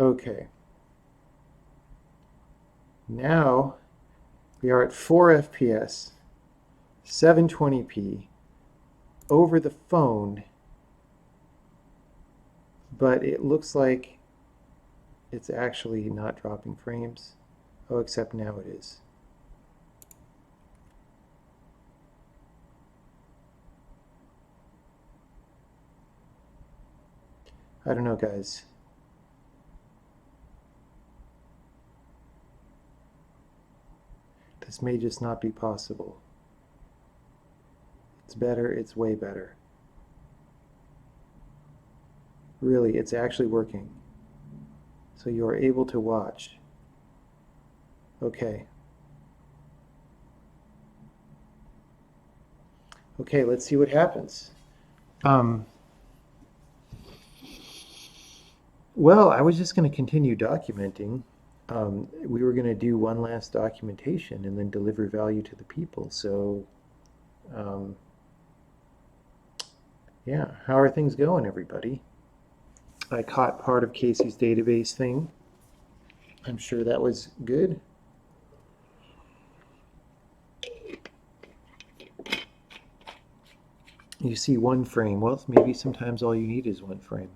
Okay, now we are at 4 FPS, 720p, over the phone, but it looks like it's actually not dropping frames. Oh, except now it is. I don't know, guys. This may just not be possible. It's better, it's way better. Really, it's actually working. So you are able to watch. Okay. Okay, let's see what happens. Um, well, I was just going to continue documenting. We were going to do one last documentation and then deliver value to the people. So, um, yeah, how are things going, everybody? I caught part of Casey's database thing. I'm sure that was good. You see one frame. Well, maybe sometimes all you need is one frame.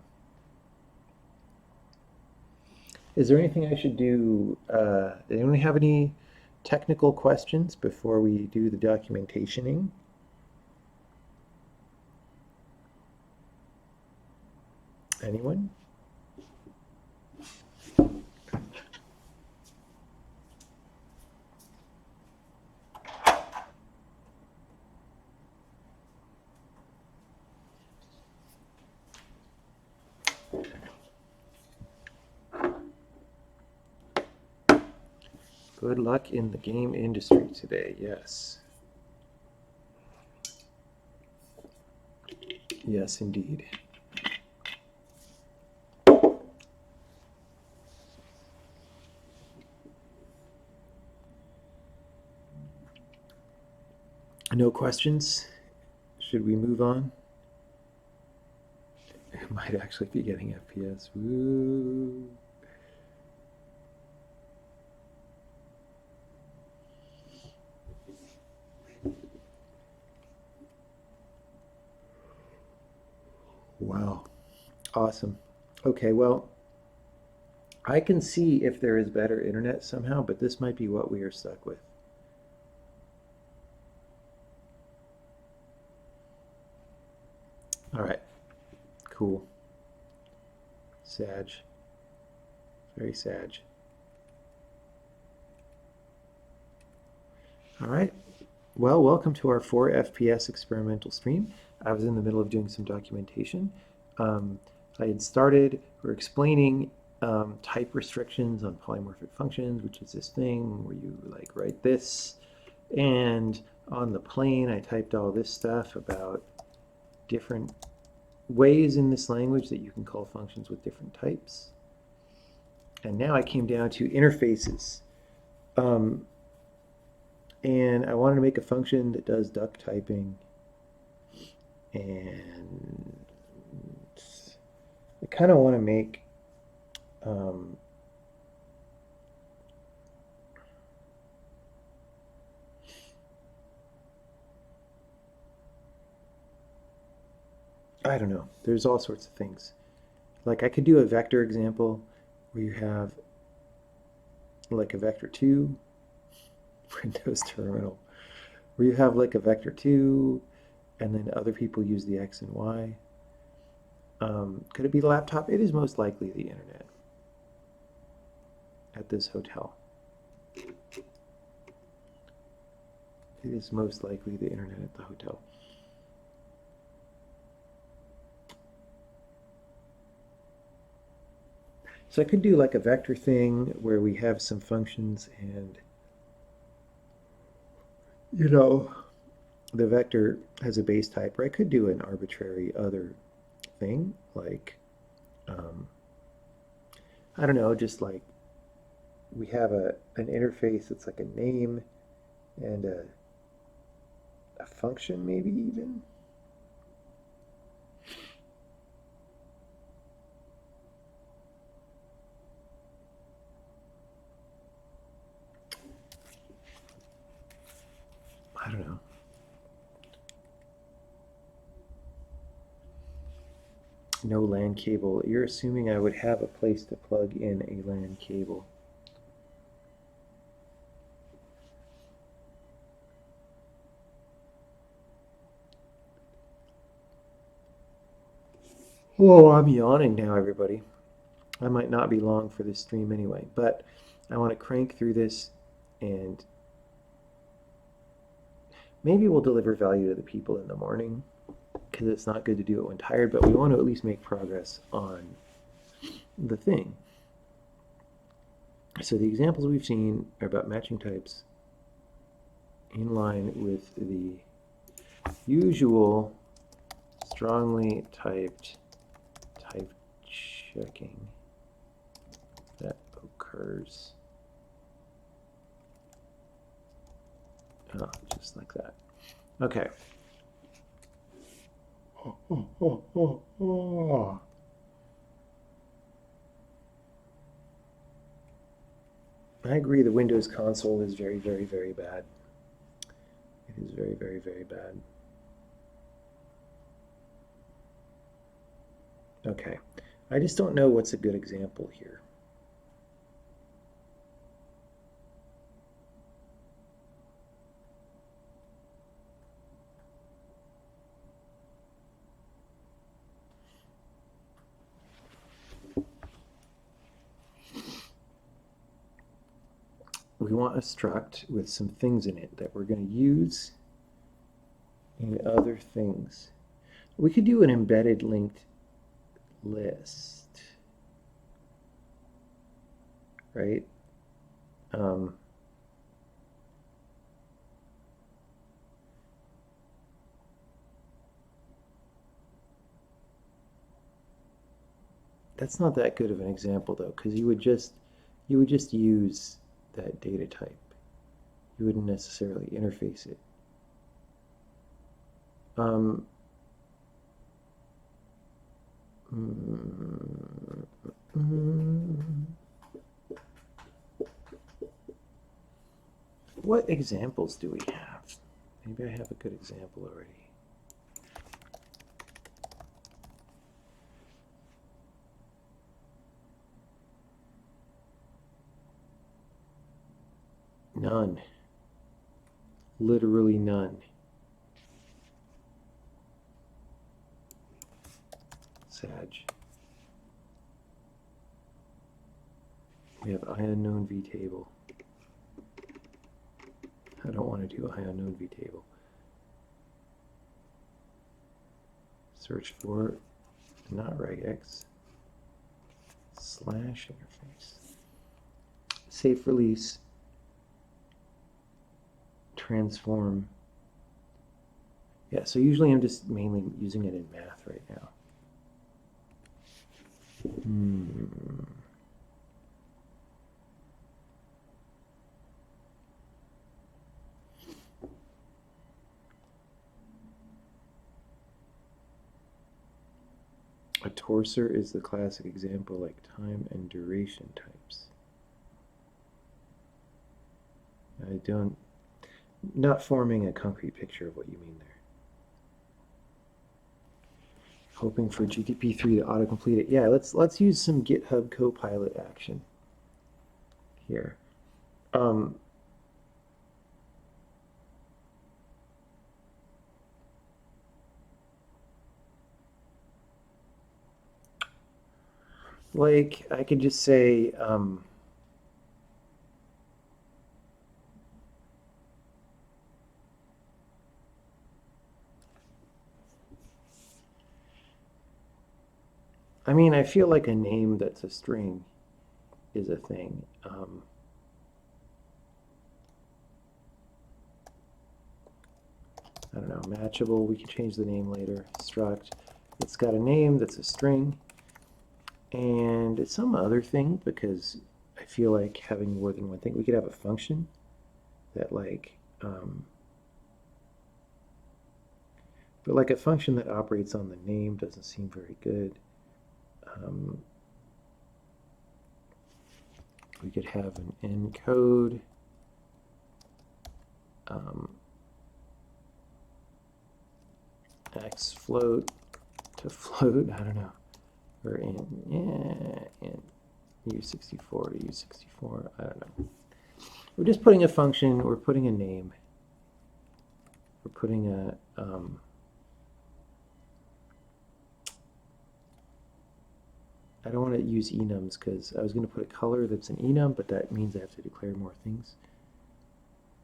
Is there anything I should do? Does anyone have any technical questions before we do the documentationing? Anyone? Good luck in the game industry today, yes. Yes, indeed. No questions? Should we move on? It might actually be getting FPS. Woo. Wow. Awesome. Okay, well, I can see if there is better internet somehow, but this might be what we are stuck with. All right, cool. Sag. Very sag. All right. Well, welcome to our 4 FPS experimental stream. I was in the middle of doing some documentation. Um, I had started, we're explaining type restrictions on polymorphic functions, which is this thing where you like write this. And on the plane, I typed all this stuff about different ways in this language that you can call functions with different types. And now I came down to interfaces. Um, and I wanted to make a function that does duck typing. And I kind of want to make um, I don't know. There's all sorts of things. Like I could do a vector example where you have like a vector 2, Windows terminal, where you have like a vector 2 and then other people use the X and Y. Could it be the laptop? It is most likely the internet at this hotel. It is most likely the internet at the hotel. So I could do like a vector thing where we have some functions and, you know, the vector has a base type, or I could do an arbitrary other thing, like, um, I don't know, just like we have an interface that's like a name and a function, maybe even. I don't know. No LAN cable. You're assuming I would have a place to plug in a LAN cable. Whoa, I'm yawning now, everybody. I might not be long for this stream anyway, but I want to crank through this, and maybe we'll deliver value to the people in the morning, because it's not good to do it when tired, but we want to at least make progress on the thing. So the examples we've seen are about matching types in line with the usual strongly typed type checking that occurs. Oh, just like that. Okay. I agree the Windows console is very, very, very bad. It is very, very, very bad. Okay. I just don't know what's a good example here. We want a struct with some things in it that we're going to use in other things. We could do an embedded linked list, right? That's not that good of an example though, because you would just use that data type. You wouldn't necessarily interface it. What examples do we have? Maybe I have a good example already. None. Literally none. Sag. We have IUnknown vtable. I don't want to do IUnknown vtable. Search for not regex / interface. Safe release. Transform. Yeah, so usually I'm just mainly using it in math right now. A torsor is the classic example, like time and duration types. Not forming a concrete picture of what you mean there. Hoping for GTP3 to autocomplete it. Yeah, let's use some GitHub Copilot action here. Like I could just say I mean, I feel like a name that's a string is a thing. I don't know, matchable, we can change the name later. Struct, it's got a name that's a string, and it's some other thing because I feel like having more than one thing. We could have a function that like, but like a function that operates on the name doesn't seem very good. We could have an encode. X float to float, I don't know, or in U64 to U64, I don't know. We're just putting a function, we're putting a name, we're putting a, I don't want to use enums because I was going to put a color that's an enum, but that means I have to declare more things.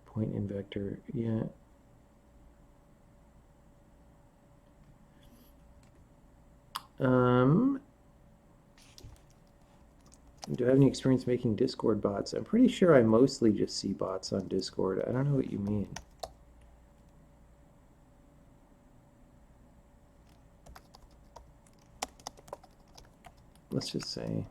Point in vector, yeah. Do I have any experience making Discord bots? I'm pretty sure I mostly just see bots on Discord. I don't know what you mean. Let's just say.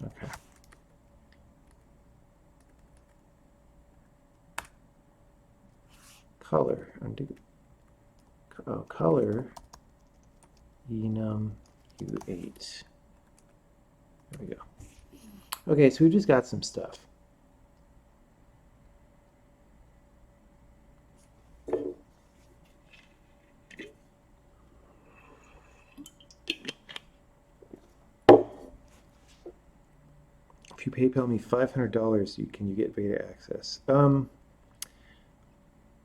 Okay. Color. Undo. Oh, color. Enum U8. There we go. Okay, so we just got some stuff. If you PayPal me $500, can you get beta access?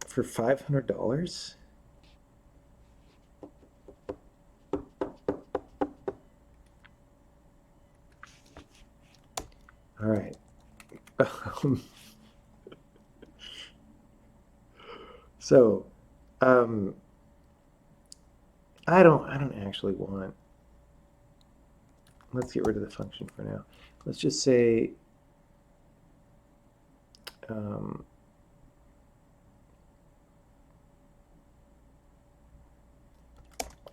For $500? All right. So, I don't actually want. Let's get rid of the function for now. Let's just say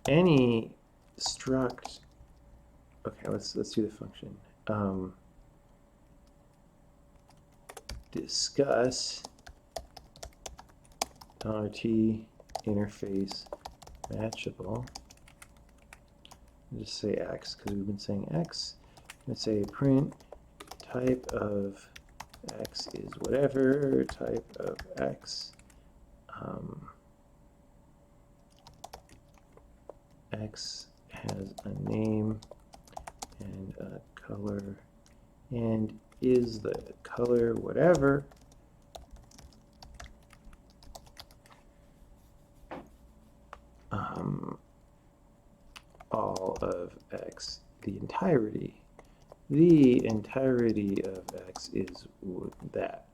any struct. Okay, let's do the function. Discuss $t interface matchable. Just say x because we've been saying x. Let's say print type of x is whatever type of x. X has a name and a color, and is the color whatever all of x, the entirety of x is that.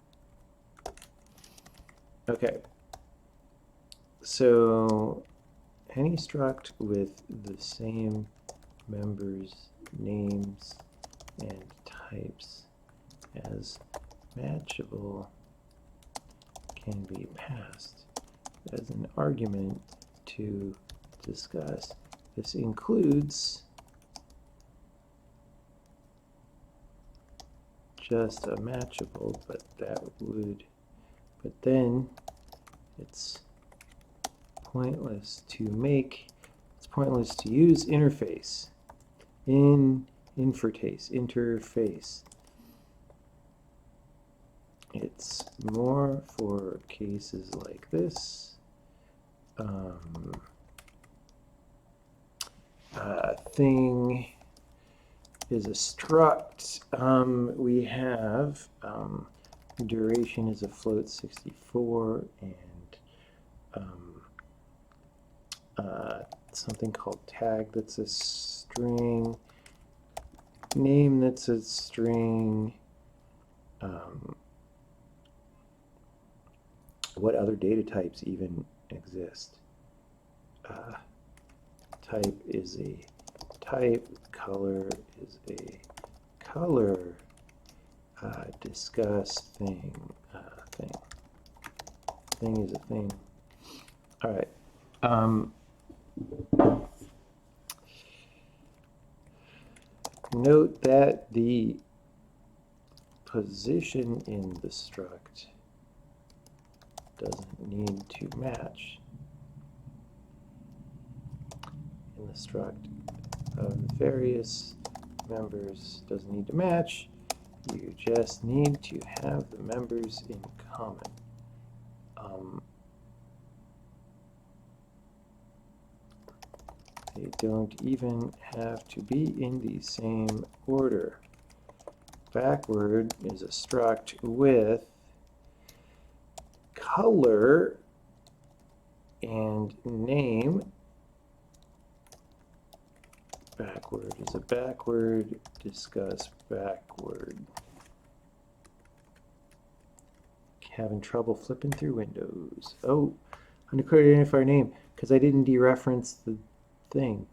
Okay, so any struct with the same members, names, and types as matchable can be passed as an argument to discuss. This includes just a matchable, but then it's pointless to use interface interface. It's more for cases like this. Thing is a struct. We have duration is a float 64 and something called tag that's a string, name that's a string. What other data types even exist? Type is a type, color is a color, discuss thing, thing is a thing. All right. Note that the position in the struct doesn't need to match in the struct of various members doesn't need to match. You just need to have the members in common. They don't even have to be in the same order. Backward is a struct with color and name. Backward is a backward, discuss backward. Having trouble flipping through windows. Oh, undeclared identifier name, because I didn't dereference the thing.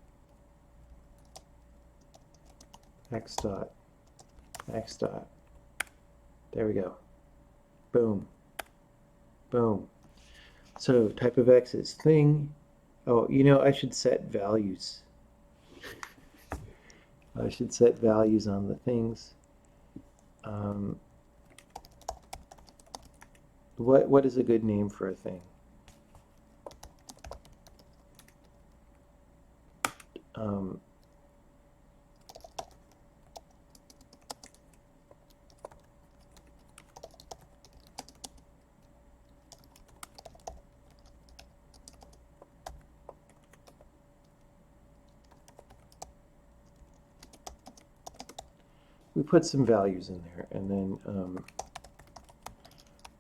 X dot. X dot. There we go. Boom. Boom. So type of X is thing. Oh, you know, I should set values. I should set values on the things. What is a good name for a thing? We put some values in there, and then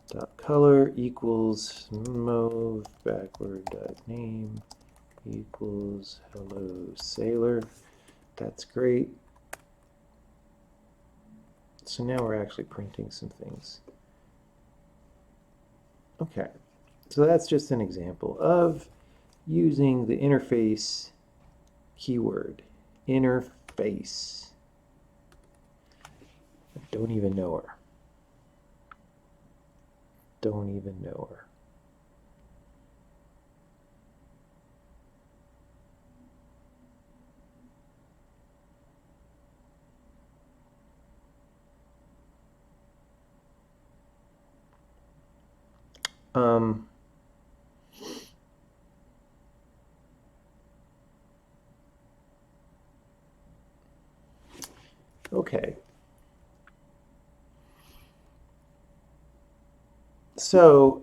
dot color equals mauve backward dot name equals hello sailor. That's great. So now we're actually printing some things. Okay, so that's just an example of using the interface keyword. Interface. I don't even know her. Don't even know her. Okay. So,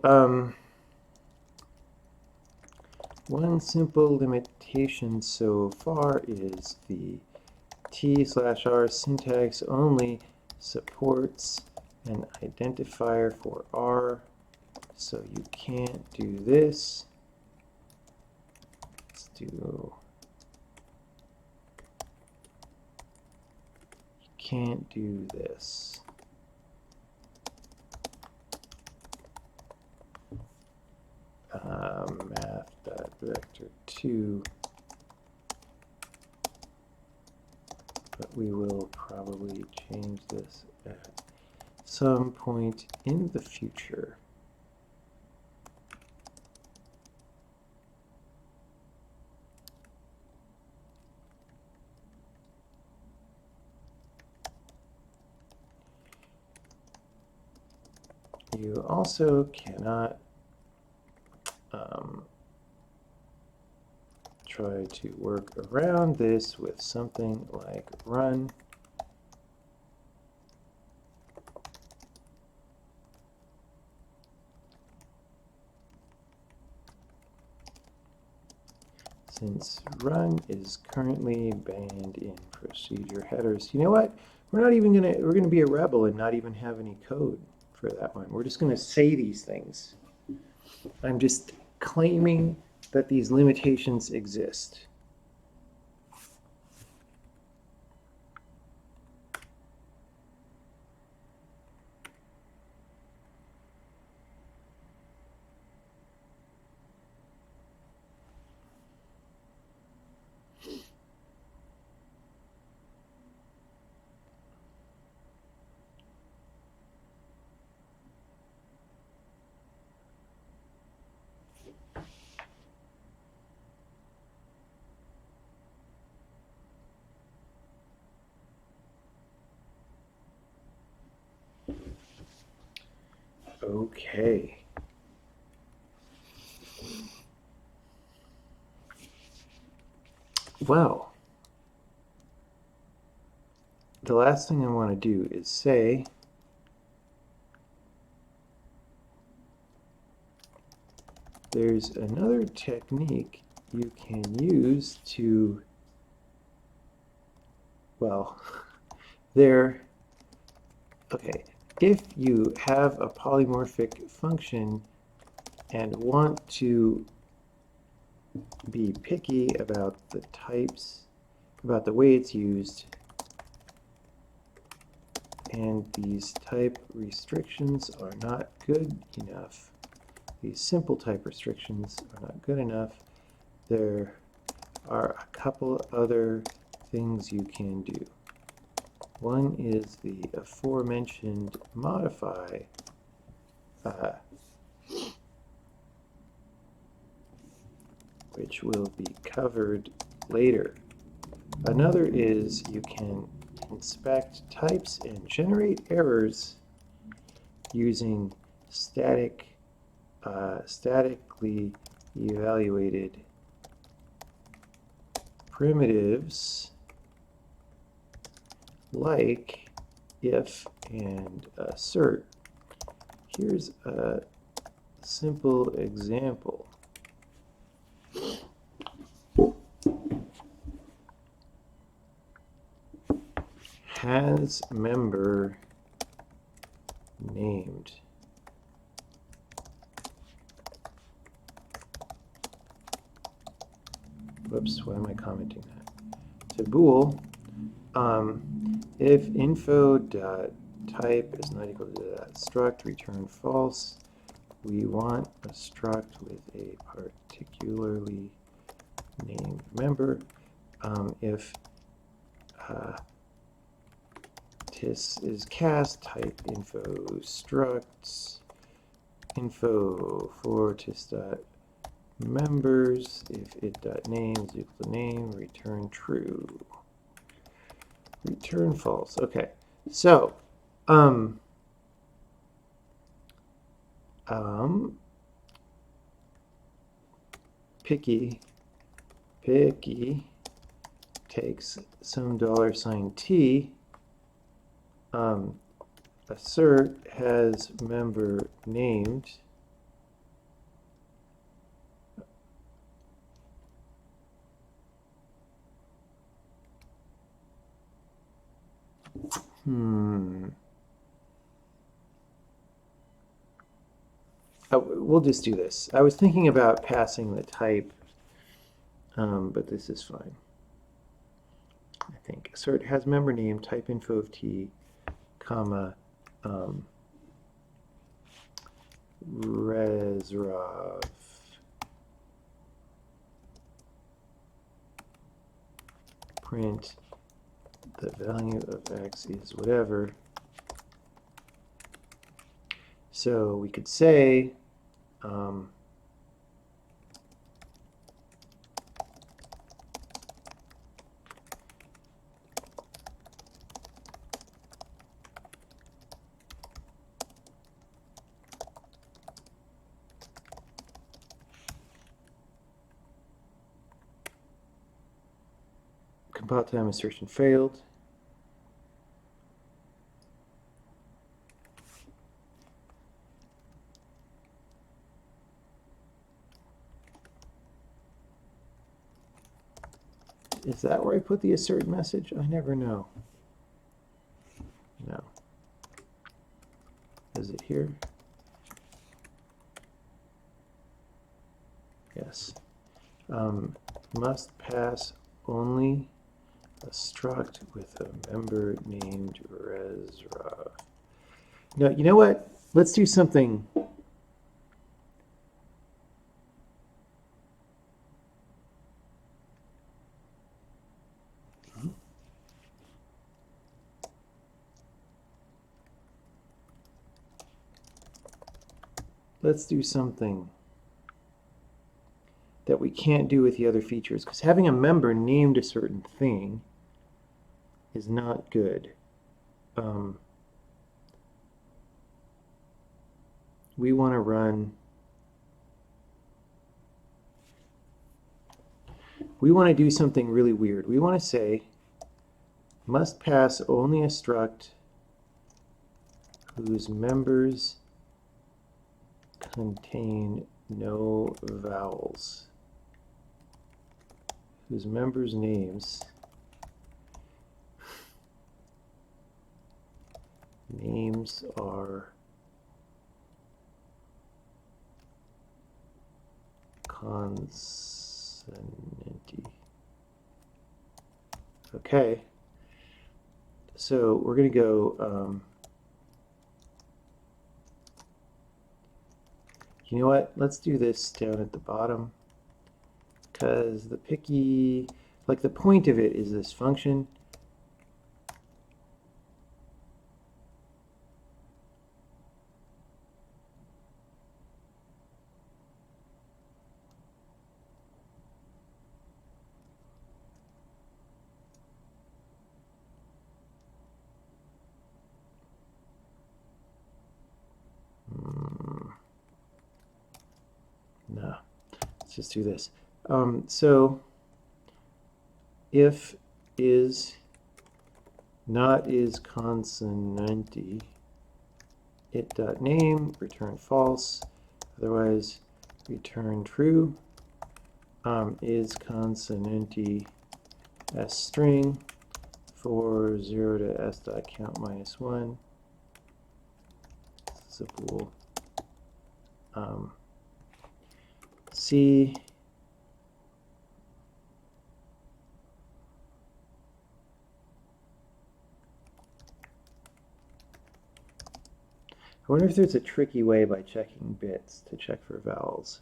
one simple limitation so far is the T/R syntax only supports an identifier for R, so you can't do this. Let's do, you can't do this. Math.vector2, but we will probably change this at some point in the future. You also cannot try to work around this with something like run. Since run is currently banned in procedure headers. You know what? We're gonna be a rebel and not even have any code for that one. We're just gonna say these things. I'm just claiming that these limitations exist. Okay. Well, the last thing I want to do is say there's another technique you can use to, well, okay, if you have a polymorphic function and want to be picky about the types, about the way it's used, and these type restrictions are not good enough, these simple type restrictions are not good enough, there are a couple other things you can do. One is the aforementioned modify, which will be covered later. Another is you can inspect types and generate errors using statically evaluated primitives like if and assert. Here's a simple example. Has member named. Whoops, why am I commenting that? So bool, if info.type is not equal to that struct, return false. We want a struct with a particularly named member. If tis is cast, type info structs info for tis members. If it dot name is equal to name, return true. Return false. Okay, so picky takes some $t. Assert has member named. We'll just do this. I was thinking about passing the type, but this is fine. I think assert has member name, type info of t, comma, resrov. Print the value of x is whatever. So we could say compile time assertion failed. Is that where I put the assert message? I never know. No. Is it here? Yes. Must pass only a struct with a member named resrov. No, you know what? Let's do something. Let's do something that we can't do with the other features, because having a member named a certain thing is not good. we want to run, we want to do something really weird. We want to say must pass only a struct whose members contain no vowels, whose members' names are consonanty. Okay, so we're going to go, you know what, let's do this down at the bottom, because the picky, like the point of it is this function. No, let's just do this. So if is not is consonanty, it.name, return false, otherwise return true. Is consonanty s string for 0 to s.count minus 1. This is a bool. C I wonder if there's a tricky way by checking bits to check for vowels.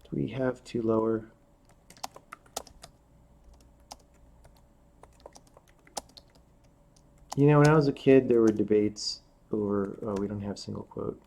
Do we have to lower? You know, when I was a kid, there were debates over, oh, we don't have single quote.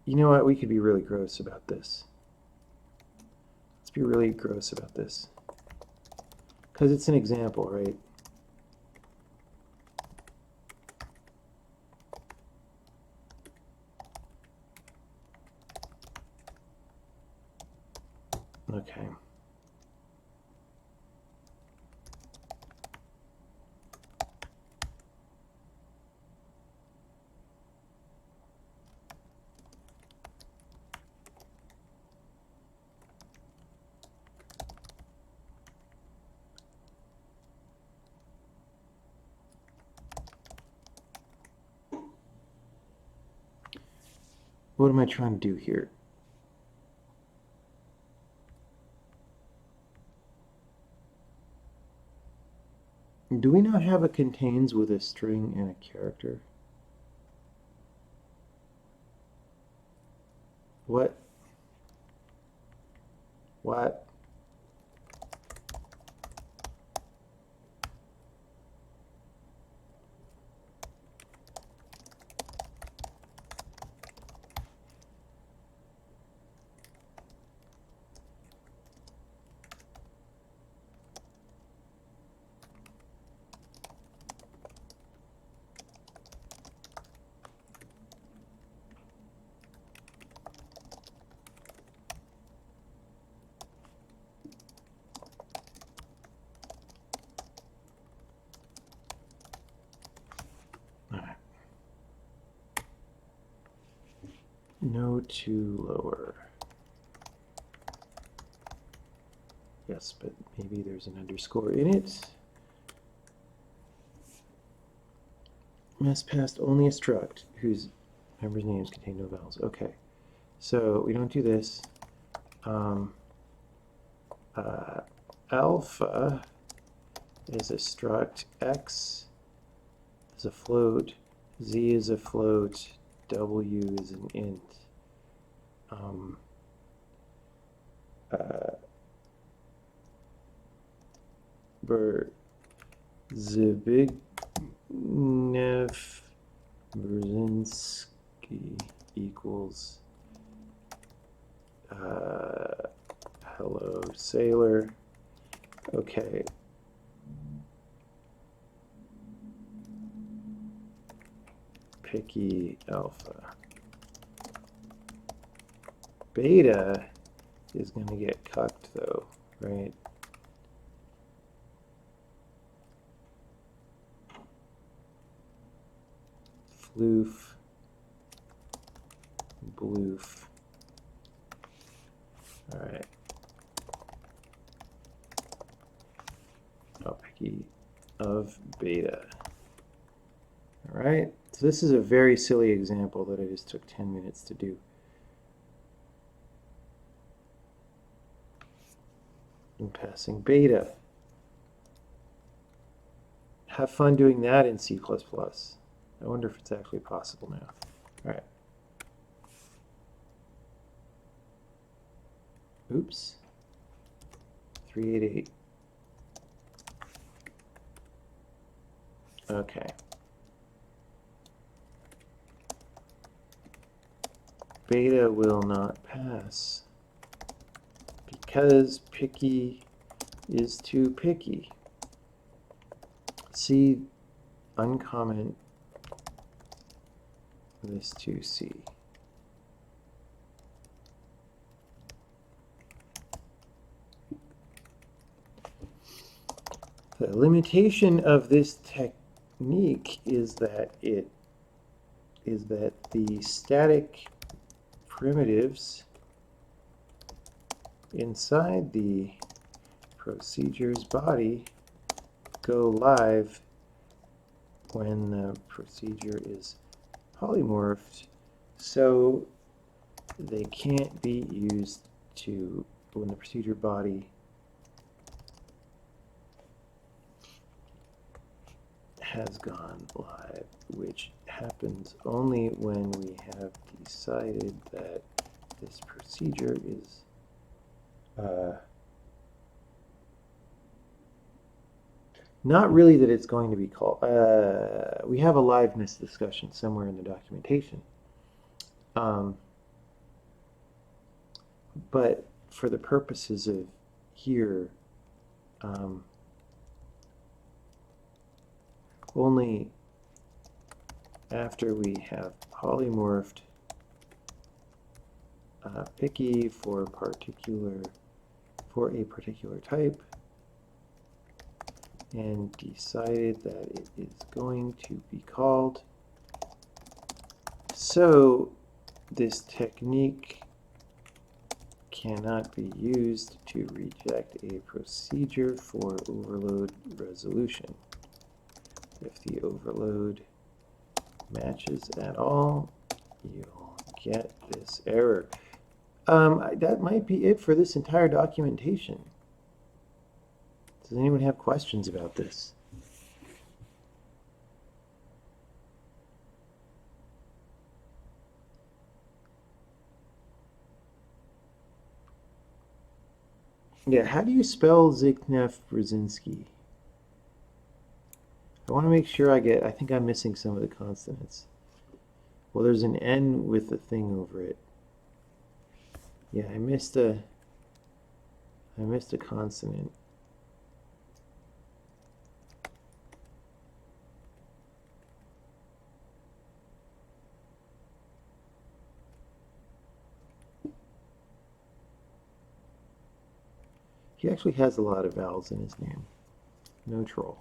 You know what? We could be really gross about this. Let's be really gross about this. Because it's an example, right? Okay. What am I trying to do here? Do we not have a contains with a string and a character? What? What? No to lower. Yes, but maybe there's an underscore in it. Must pass only a struct whose members' names contain no vowels. Okay, so we don't do this. Alpha is a struct, X is a float, Z is a float, W is an int. Zbigniew Brzezinski equals hello sailor. Okay. Picky alpha. Beta is going to get cucked though, right? Floof, bloof. All right. Oh, picky of beta. All right. So this is a very silly example that I just took 10 minutes to do. I'm passing beta. Have fun doing that in C++. I wonder if it's actually possible now. All right. Oops. 388. Okay. Beta will not pass because picky is too picky. C, uncomment this to C. The limitation of this technique is that the static primitives inside the procedure's body go live when the procedure is polymorphed, so they can't be used to when the procedure body has gone live, which happens only when we have decided that this procedure is not really that it's going to be called. We have a liveness discussion somewhere in the documentation. But for the purposes of here, only after we have polymorphed picky for a particular type and decided that it is going to be called. So this technique cannot be used to reject a procedure for overload resolution. If the overload matches at all, you'll get this error. That might be it for this entire documentation. Does anyone have questions about this? Yeah, how do you spell Zbigniew Brzezinski? I want to make sure I think I'm missing some of the consonants. Well, there's an N with a thing over it. Yeah, I missed a consonant. He actually has a lot of vowels in his name. No troll.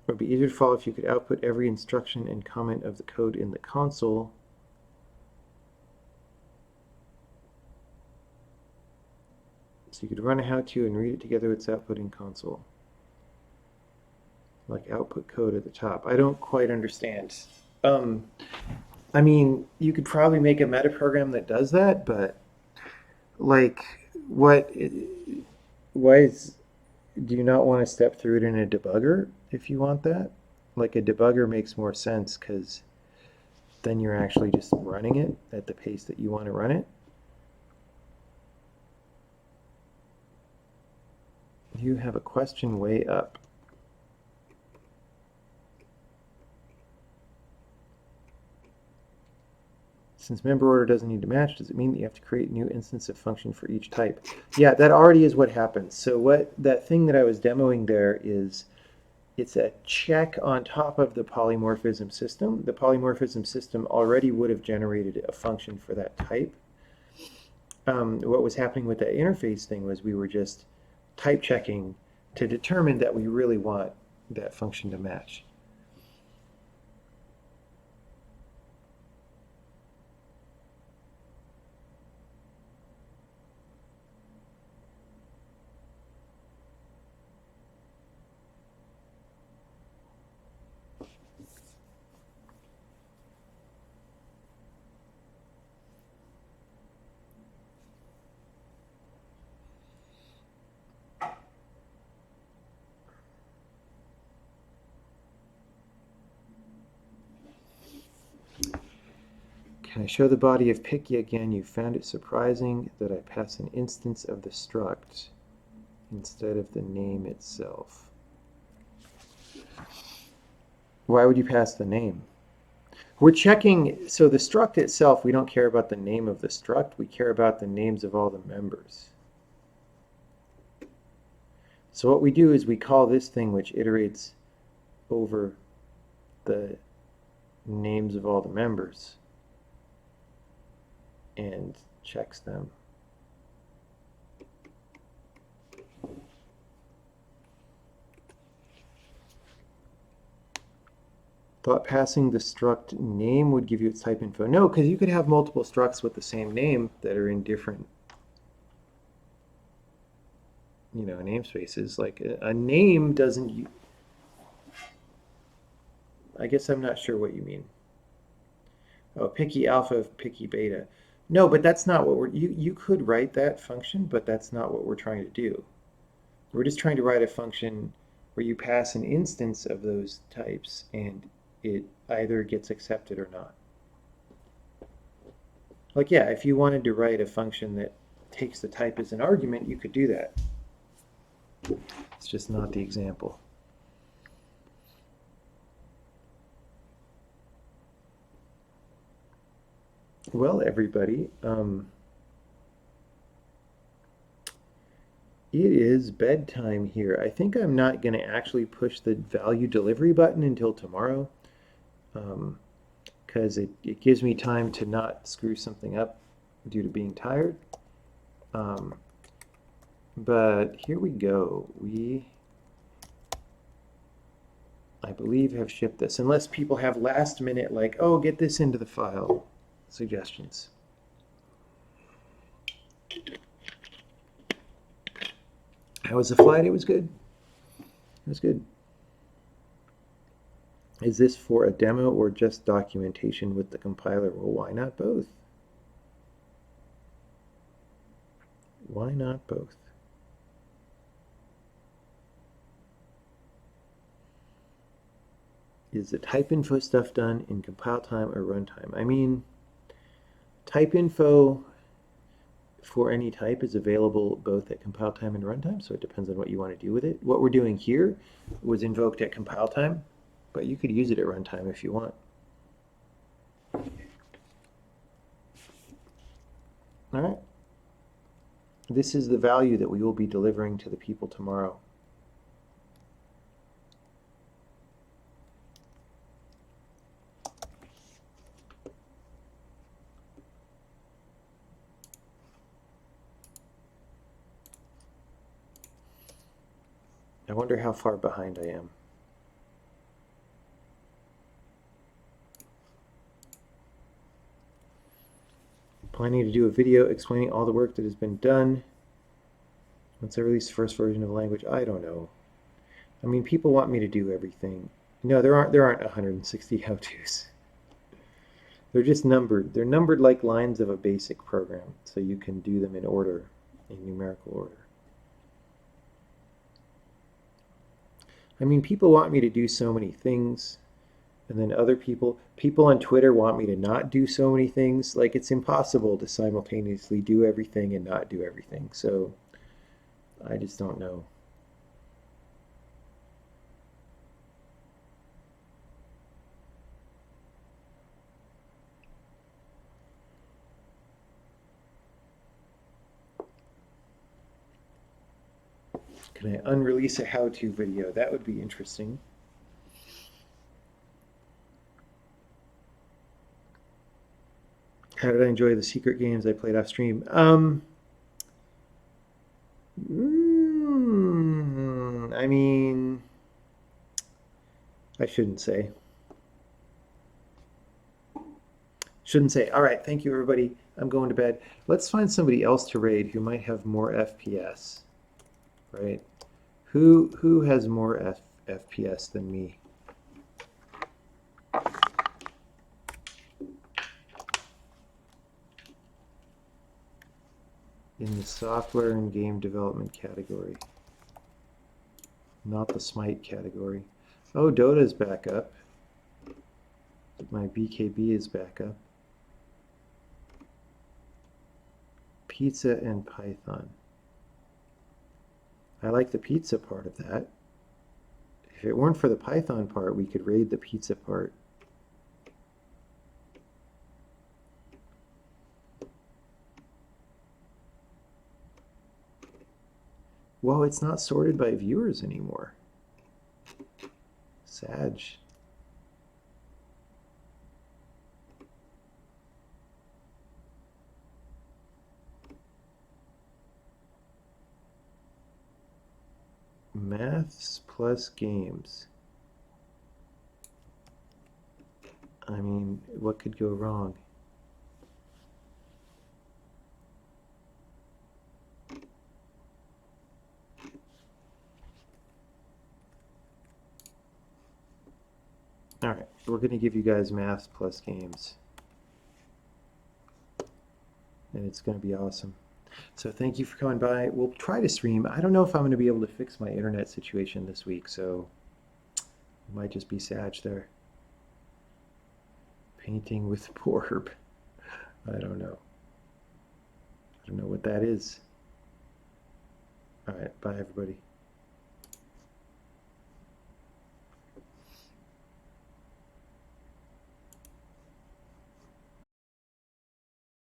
It would be easier to follow if you could output every instruction and comment of the code in the console. So you could run a how-to and read it together with its output in console. Like output code at the top. I don't quite understand. I mean, you could probably make a metaprogram that does that, but like, why do you not want to step through it in a debugger if you want that? Like a debugger makes more sense because then you're actually just running it at the pace that you want to run it. You have a question way up. Since member order doesn't need to match, does it mean that you have to create a new instance of function for each type? Yeah, that already is what happens. So what that thing that I was demoing there is, it's a check on top of the polymorphism system. The polymorphism system already would have generated a function for that type. What was happening with that interface thing was we were just type checking to determine that we really want that function to match. Can I show the body of picky again? You found it surprising that I pass an instance of the struct instead of the name itself. Why would you pass the name? We're checking, so the struct itself, we don't care about the name of the struct, we care about the names of all the members. So what we do is we call this thing which iterates over the names of all the members and checks them. Thought passing the struct name would give you its type info. No, because you could have multiple structs with the same name that are in different, namespaces. Like a name doesn't. I guess I'm not sure what you mean. Oh, picky alpha, picky beta. No, but that's not what we're. You could write that function, but that's not what we're trying to do. We're just trying to write a function where you pass an instance of those types and it either gets accepted or not. Like, yeah, if you wanted to write a function that takes the type as an argument, you could do that. It's just not the example. Well, everybody, it is bedtime here. I think I'm not going to actually push the value delivery button until tomorrow, because it gives me time to not screw something up due to being tired. But here we go. I believe, have shipped this, unless people have last minute, like, oh, get this into the file suggestions. How was the flight? It was good. It was good. Is this for a demo or just documentation with the compiler? Well, why not both? Why not both? Is the type info stuff done in compile time or runtime? I mean, type info for any type is available both at compile time and runtime, so it depends on what you want to do with it. What we're doing here was invoked at compile time, but you could use it at runtime if you want. All right. This is the value that we will be delivering to the people tomorrow. I wonder how far behind I am. Planning to do a video explaining all the work that has been done. Once I release the first version of the language, I don't know. I mean, people want me to do everything. No, there aren't 160 how-tos. They're just numbered. They're numbered like lines of a basic program, so you can do them in order, in numerical order. I mean, people want me to do so many things. And then other people on Twitter want me to not do so many things. Like it's impossible to simultaneously do everything and not do everything. So I just don't know. Can I unrelease a how-to video? That would be interesting. How did I enjoy the secret games I played off stream? I mean, I shouldn't say. Shouldn't say. All right, thank you, everybody. I'm going to bed. Let's find somebody else to raid who might have more FPS, right? Who has more FPS than me? In the software and game development category, not the Smite category. Oh, Dota's back up. My BKB is back up. Pizza and Python. I like the pizza part of that. If it weren't for the Python part, we could raid the pizza part. Whoa, it's not sorted by viewers anymore. Sag. Maths plus games. I mean, what could go wrong? All right, we're going to give you guys maths plus games. And it's going to be awesome. So thank you for coming by. We'll try to stream. I don't know if I'm going to be able to fix my internet situation this week, so it might just be Sag there. Painting with Borb. I don't know. I don't know what that is. All right, bye everybody.